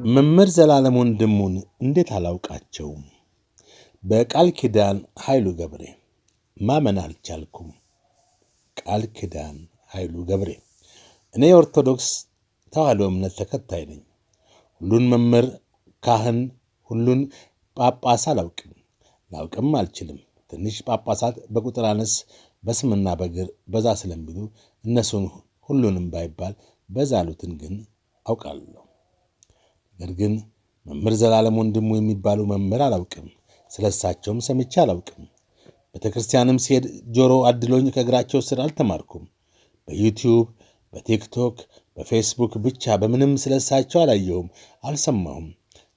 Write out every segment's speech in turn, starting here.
መምህር ዘላለም ወንድሙን እንዴት አላውቃቸውም? በቃል ኪዳን ኃይሉ ገብሬ። ማመን አልቻልኩም። ቃል ኪዳን ኃይሉ ገብሬ። እኔ የኦርቶዶክስ ተዋሕዶ እምነት ተከታይ ነኝ። ሁሉን መምህር፣ ካህን፣ ሁሉን ጳጳስ አላውቅም፣ ላውቅም አልችልም። ትንሽ ጳጳሳት በቁጥር አነስ በስምና በግር በዛ ስለሚሉ እነሱን ሁሉንም ባይባል በዛ ያሉትን ግን አውቃለሁ። ነገር ግን መምህር ዘላለም ወንድሙ የሚባሉ መምህር አላውቅም። ስለ እሳቸውም ሰምቼ አላውቅም። ቤተ ክርስቲያንም ሲሄድ ጆሮ አድሎኝ ከእግራቸው ስር አልተማርኩም። በዩቲዩብ፣ በቲክቶክ፣ በፌስቡክ ብቻ በምንም ስለ እሳቸው አላየሁም፣ አልሰማሁም።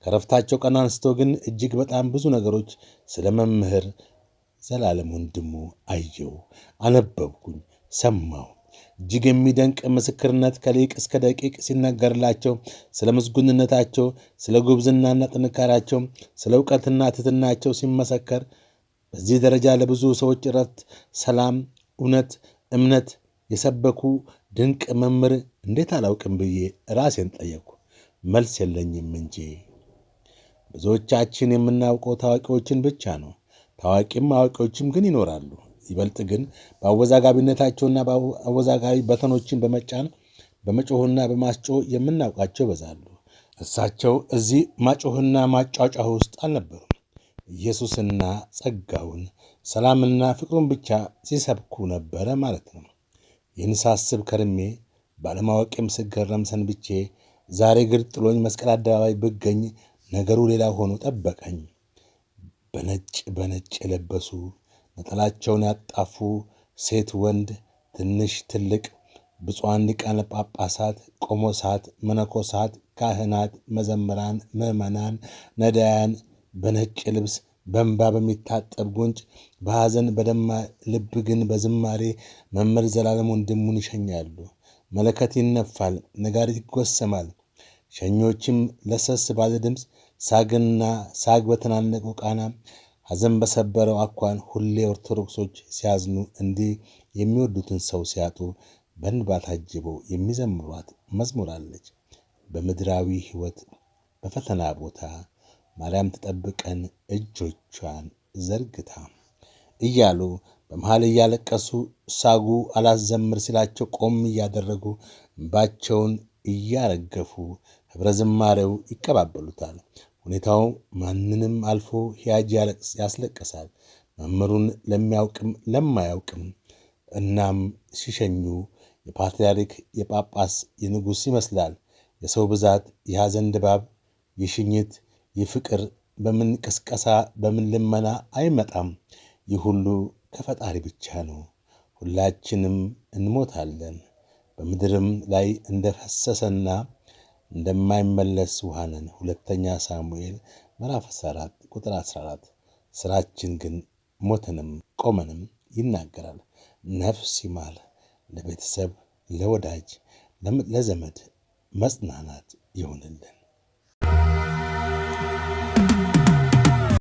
ከረፍታቸው ቀን አንስቶ ግን እጅግ በጣም ብዙ ነገሮች ስለ መምህር ዘላለም ወንድሙ አየሁ፣ አነበብኩኝ፣ ሰማሁ። እጅግ የሚደንቅ ምስክርነት ከሊቅ እስከ ደቂቅ ሲነገርላቸው ስለ ምስጉንነታቸው፣ ስለ ጉብዝናና ጥንካሬያቸው፣ ስለ እውቀትና ትሕትናቸው ሲመሰከር በዚህ ደረጃ ለብዙ ሰዎች እረፍት፣ ሰላም፣ እውነት፣ እምነት የሰበኩ ድንቅ መምህር እንዴት አላውቅም ብዬ ራሴን ጠየቅኩ። መልስ የለኝም እንጂ። ብዙዎቻችን የምናውቀው ታዋቂዎችን ብቻ ነው። ታዋቂም አዋቂዎችም ግን ይኖራሉ። ይበልጥ ግን በአወዛጋቢነታቸውና በአወዛጋቢ በተኖችን በመጫን በመጮህና በማስጮህ የምናውቃቸው ይበዛሉ። እሳቸው እዚህ ማጮህና ማጫጫህ ውስጥ አልነበሩም። ኢየሱስና ጸጋውን ሰላምና ፍቅሩን ብቻ ሲሰብኩ ነበረ ማለት ነው። ይህን ሳስብ ከርሜ ባለማወቄም ስገረም ሰንብቼ ዛሬ ግር ጥሎኝ መስቀል አደባባይ ብገኝ ነገሩ ሌላ ሆኖ ጠበቀኝ። በነጭ የለበሱ ነጠላቸውን ያጣፉ ሴት ወንድ፣ ትንሽ ትልቅ፣ ብፁዓን ሊቃነ ጳጳሳት፣ ቆሞሳት፣ መነኮሳት፣ ካህናት፣ መዘምራን፣ ምዕመናን፣ ነዳያን በነጭ ልብስ በእንባ በሚታጠብ ጉንጭ በሐዘን በደማ ልብ ግን በዝማሬ መምህር ዘላለም ወንድሙን ይሸኛሉ። መለከት ይነፋል፣ ነጋሪት ይጎሰማል። ሸኞችም ለሰስ ባለ ድምፅ ሳግና ሳግ በተናነቁ ቃና ሐዘን በሰበረው አኳን ሁሌ ኦርቶዶክሶች ሲያዝኑ እንዲህ የሚወዱትን ሰው ሲያጡ በእንባ ታጅበው የሚዘምሯት መዝሙር አለች። በምድራዊ ሕይወት በፈተና ቦታ ማርያም ትጠብቀን እጆቿን ዘርግታ እያሉ በመሃል እያለቀሱ ሳጉ አላዘምር ሲላቸው ቆም እያደረጉ እንባቸውን እያረገፉ ኅብረ ዝማሬው ይቀባበሉታል። ሁኔታው ማንንም አልፎ ሕያጅ ያስለቅሳል፣ መምህሩን ለሚያውቅም ለማያውቅም። እናም ሲሸኙ የፓትርያርክ፣ የጳጳስ፣ የንጉሥ ይመስላል። የሰው ብዛት፣ የሐዘን ድባብ፣ የሽኝት፣ የፍቅር በምን ቅስቀሳ በምን ልመና አይመጣም። ይህ ሁሉ ከፈጣሪ ብቻ ነው። ሁላችንም እንሞታለን። በምድርም ላይ እንደፈሰሰና እንደማይመለስ ውሃ ነን። ሁለተኛ ሳሙኤል ምዕራፍ 14 ቁጥር 14። ሥራችን ግን ሞተንም ቆመንም ይናገራል። ነፍስ ይማር። ለቤተሰብ፣ ለወዳጅ፣ ለዘመድ መጽናናት ይሆንልን።